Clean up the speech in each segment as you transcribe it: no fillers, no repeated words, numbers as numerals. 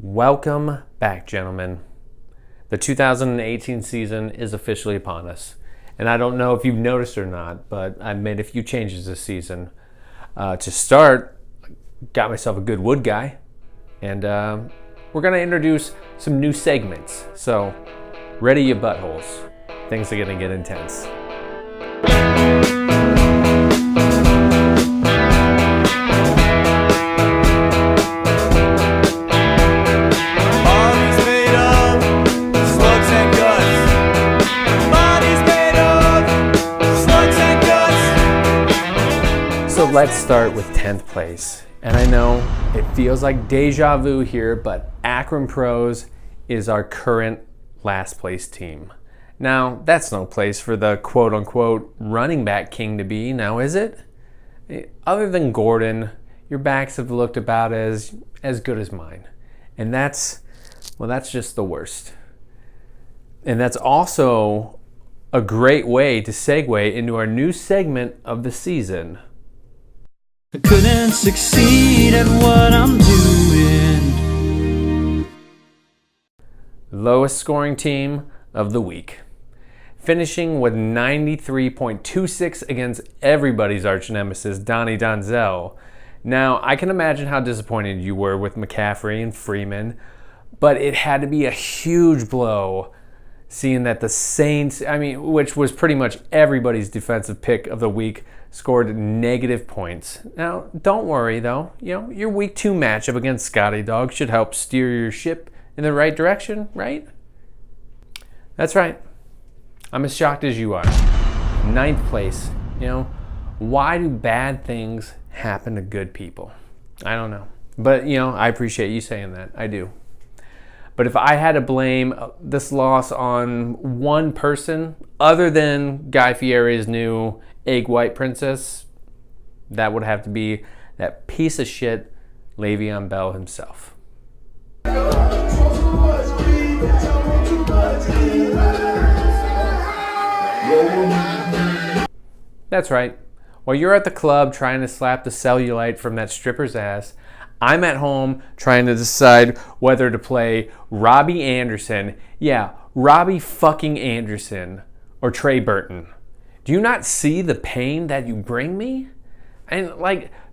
Welcome back, gentlemen. The 2018 season is officially upon us. And I don't know if you've noticed or not, but I've made a few changes this season. To start, got myself a good wood guy. And we're going to introduce some new segments. So, ready your buttholes. Things are going to get intense. So let's start with 10th place. And I know it feels like deja vu here, but Akron Pros is our current last place team. Now, that's no place for the quote unquote running back king to be, now is it? Other than Gordon, your backs have looked about as good as mine. And that's just the worst. And that's also a great way to segue into our new segment of the season. I couldn't succeed at what I'm doing. Lowest scoring team of the week. Finishing with 93.26 against everybody's arch nemesis, Donnie Donzel. Now, I can imagine how disappointed you were with McCaffrey and Freeman, but it had to be a huge blow seeing that the Saints, which was pretty much everybody's defensive pick of the week, scored negative points. Now, don't worry though. Your week 2 matchup against Scotty Dog should help steer your ship in the right direction, right? That's right. I'm as shocked as you are. 9th place. Why do bad things happen to good people? I don't know. But, I appreciate you saying that. I do. But if I had to blame this loss on one person, other than Guy Fieri's new egg white princess, that would have to be that piece of shit Le'Veon Bell himself. That's right. While you're at the club trying to slap the cellulite from that stripper's ass, I'm at home trying to decide whether to play Robbie Anderson, Robbie fucking Anderson, or Trey Burton. Do you not see the pain that you bring me? And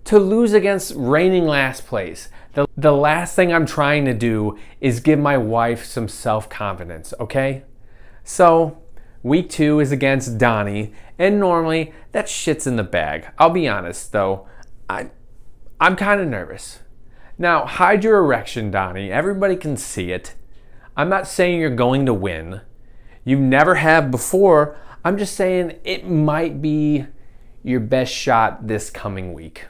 to lose against reigning last place, the last thing I'm trying to do is give my wife some self-confidence, okay? So, week 2 is against Donnie, and normally that shit's in the bag. I'll be honest though, I'm kind of nervous. Now, hide your erection, Donnie. Everybody can see it. I'm not saying you're going to win. You never have before. I'm just saying it might be your best shot this coming week.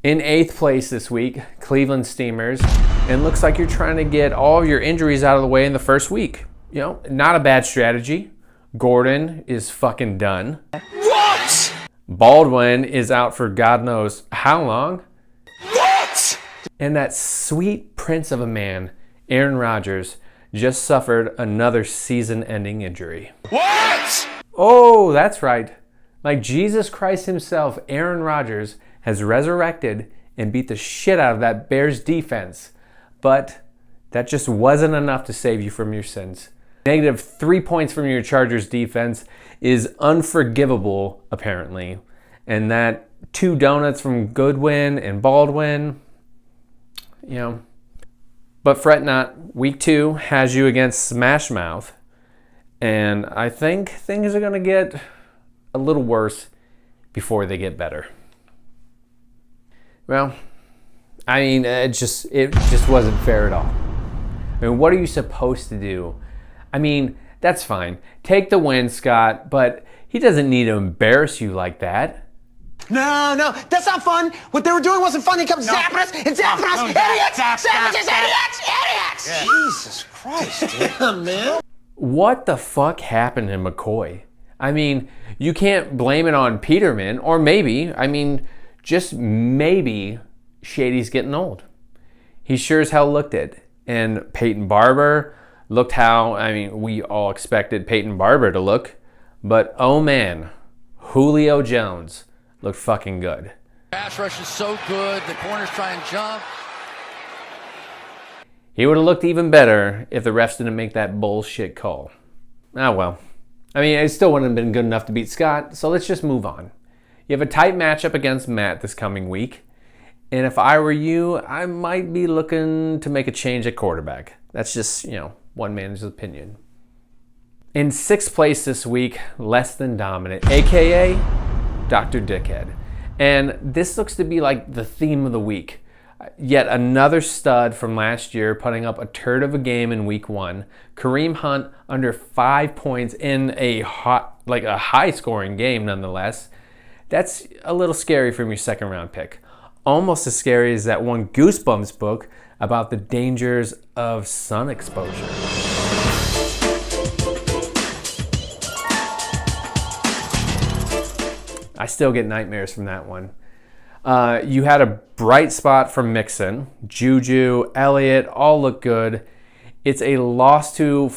In 8th place this week, Cleveland Steamers. And looks like you're trying to get all of your injuries out of the way in the first week. Not a bad strategy. Gordon is fucking done. What? Baldwin is out for God knows how long. What? And that sweet prince of a man, Aaron Rodgers, just suffered another season-ending injury. What? Oh, that's right. Like Jesus Christ himself, Aaron Rodgers has resurrected and beat the shit out of that Bears defense. But that just wasn't enough to save you from your sins. Negative 3 points from your Chargers defense is unforgivable, apparently. And that 2 donuts from Goodwin and Baldwin, But fret not, week 2 has you against Smash Mouth. And I think things are going to get a little worse before they get better. Well, it just wasn't fair at all. What are you supposed to do? That's fine. Take the win, Scott, but he doesn't need to embarrass you like that. No, that's not fun. What they were doing wasn't fun. They kept zapping us and zapping us. Idiots! Savages, idiots! Jesus Christ, damn, man. What the fuck happened to McCoy? You can't blame it on Peterman, or maybe, just maybe Shady's getting old. He sure as hell looked it. And Peyton Barber looked how, we all expected Peyton Barber to look. But oh man, Julio Jones looked fucking good. Pass rush is so good. The corners try and jump. He would have looked even better if the refs didn't make that bullshit call. Ah, well. I mean, it still wouldn't have been good enough to beat Scott, so let's just move on. You have a tight matchup against Matt this coming week. And if I were you, I might be looking to make a change at quarterback. That's just, one man's opinion. In 6th place this week, Less Than Dominant, aka Dr. Dickhead. And this looks to be like the theme of the week. Yet another stud from last year putting up a turd of a game in week 1. Kareem Hunt under 5 points in a high scoring game nonetheless. That's a little scary from your 2nd round pick. Almost as scary as that one Goosebumps book about the dangers of sun exposure. I still get nightmares from that one. You had a bright spot from Mixon. Juju, Elliott, all look good. It's a loss to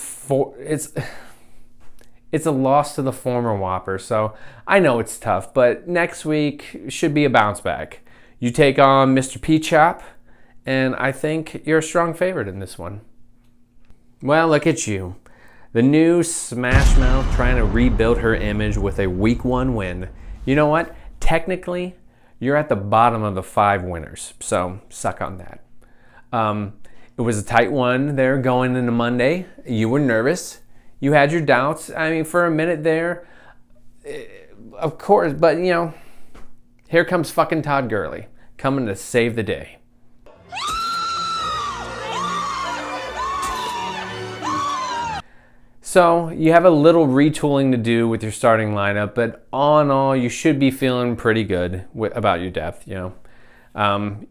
it's a loss to the former Whopper, so I know it's tough, but next week should be a bounce back. You take on Mr. P-Chop, and I think you're a strong favorite in this one. Well, look at you. The new Smash Mouth trying to rebuild her image with a week 1 win. You know what? Technically, you're at the bottom of the 5 winners, so suck on that. It was a tight one there going into Monday. You were nervous. You had your doubts. I mean, for a minute there, of course, but here comes fucking Todd Gurley coming to save the day. So you have a little retooling to do with your starting lineup, but all in all, you should be feeling pretty good about your depth. You and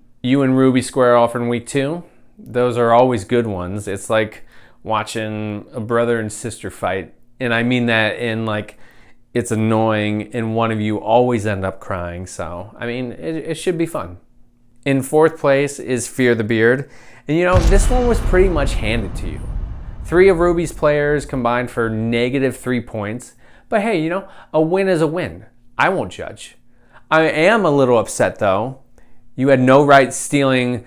Ruby square off in week 2. Those are always good ones. It's like watching a brother and sister fight, and I mean that in it's annoying and one of you always end up crying. So I mean, it should be fun. In 4th place is Fear the Beard, and this one was pretty much handed to you. 3 of Ruby's players combined for -3 points. But hey, a win is a win. I won't judge. I am a little upset though. You had no right stealing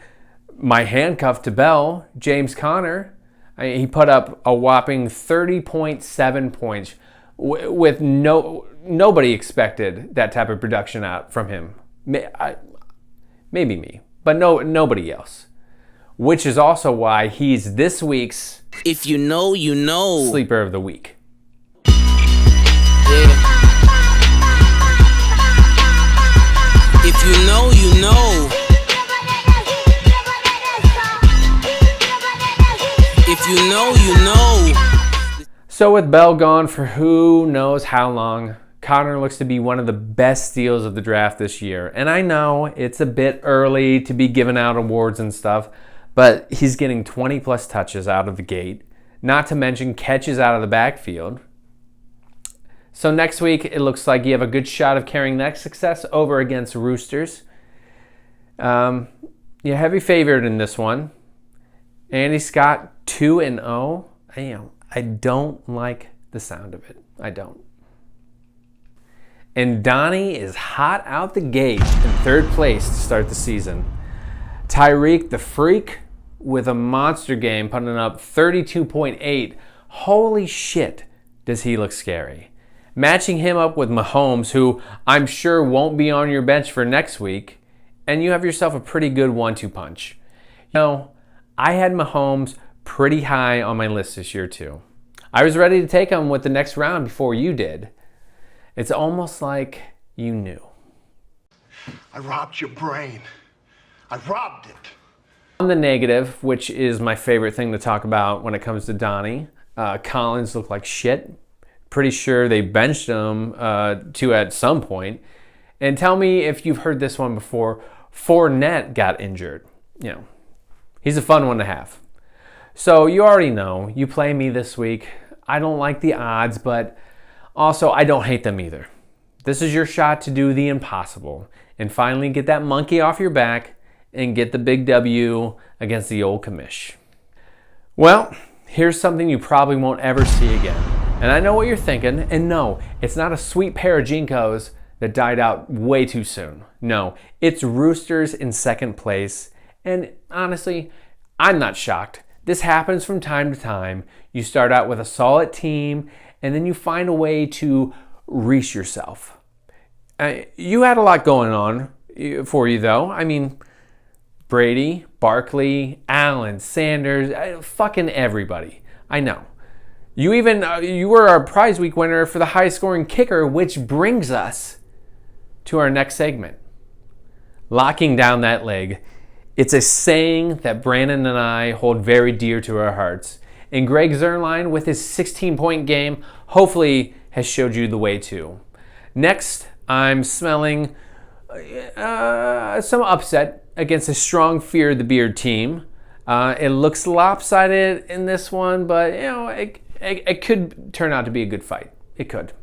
my handcuff to Bell, James Conner. He put up a whopping 30.7 points with nobody expected that type of production out from him. Maybe me, but nobody else. Which is also why he's this week's If you know, you know. Sleeper of the Week. Yeah. If you know, you know. If you know, you know. So with Bell gone for who knows how long, Connor looks to be one of the best steals of the draft this year. And I know it's a bit early to be giving out awards and stuff, but he's getting 20 plus touches out of the gate, not to mention catches out of the backfield. So next week, it looks like you have a good shot of carrying that success over against Roosters. You're heavy favored in this one. Andy Scott, 2-0. I don't like the sound of it. I don't. And Donnie is hot out the gate in 3rd place to start the season. Tyreek the Freak with a monster game, putting up 32.8. Holy shit, does he look scary. Matching him up with Mahomes, who I'm sure won't be on your bench for next week, and you have yourself a pretty good 1-2 punch. I had Mahomes pretty high on my list this year too. I was ready to take him with the next round before you did. It's almost like you knew. I robbed your brain. I robbed it. On the negative, which is my favorite thing to talk about when it comes to Donnie, Collins looked like shit. Pretty sure they benched him at some point. And tell me if you've heard this one before. Fournette got injured. He's a fun one to have. So you already know, you play me this week. I don't like the odds, but also I don't hate them either. This is your shot to do the impossible and finally get that monkey off your back and get the big W against the old commish. Well, here's something you probably won't ever see again. And I know what you're thinking, and no, it's not a sweet pair of Jinkos that died out way too soon. No, it's Roosters in 2nd place, and honestly, I'm not shocked. This happens from time to time. You start out with a solid team, and then you find a way to reach yourself. You had a lot going on for you, though. I mean, Brady, Barkley, Allen, Sanders, fucking everybody. I know. You were our prize week winner for the highest scoring kicker, which brings us to our next segment. Locking down that leg. It's a saying that Brandon and I hold very dear to our hearts. And Greg Zerline, with his 16-point game, hopefully has showed you the way too. Next, I'm smelling some upset against a strong Fear the Beard team. It looks lopsided in this one, but it could turn out to be a good fight. It could.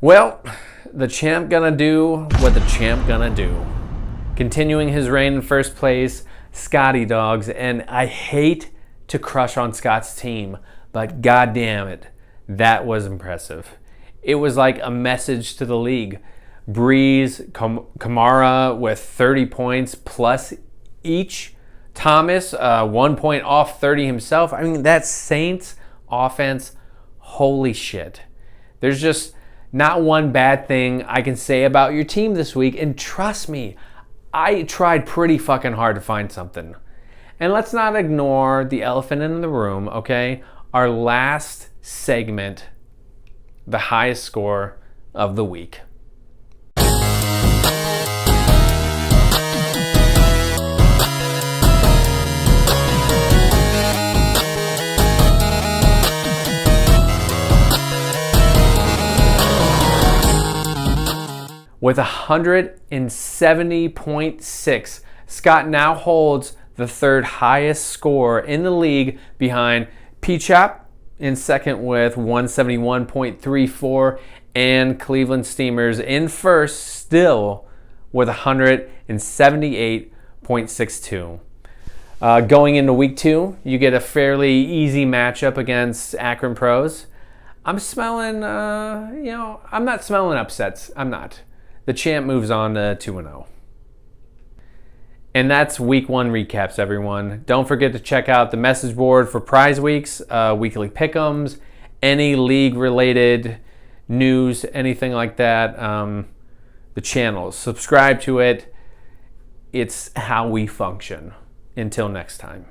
Well, the champ gonna do what the champ gonna do. Continuing his reign in first place, Scotty Dogs, and I hate to crush on Scott's team, but goddamn it, that was impressive. It was like a message to the league. Breeze, Kamara with 30 points plus each. Thomas, 1 point off 30 himself. I mean, that Saints offense, holy shit. There's just not one bad thing I can say about your team this week. And trust me, I tried pretty fucking hard to find something. And let's not ignore the elephant in the room, okay? Our last segment, the highest score of the week. With 170.6, Scott now holds the third highest score in the league behind P-Chop in second with 171.34 and Cleveland Steamers in first still with 178.62. Going into week 2, you get a fairly easy matchup against Akron Pros. I'm smelling, I'm not smelling upsets. I'm not. The champ moves on to 2-0. And that's week 1 recaps, everyone. Don't forget to check out the message board for prize weeks, weekly pick'ems, any league-related news, anything like that. The channel. Subscribe to it. It's how we function. Until next time.